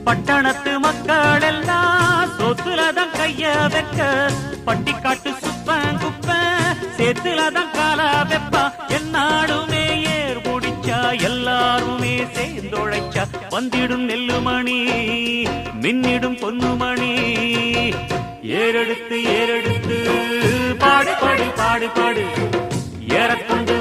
பட்டணத்து மக்கள் எல்லாம் சொத்துலதான் கைய வைக்க பட்டிக்காட்டு சுப்பன் குப்ப சேத்துலதான் கால வெப்பா என்னாடுமே ஏர் முடிச்சா எல்லாருமே சேர்ந்தொழைச்சா வந்திடும் நெல்லுமணி மின்னிடும் பொன்னுமணி ஏறெடுத்து ஏறெடுத்து பாடு பாடு பாடு பாடு ஏறக்கொண்டு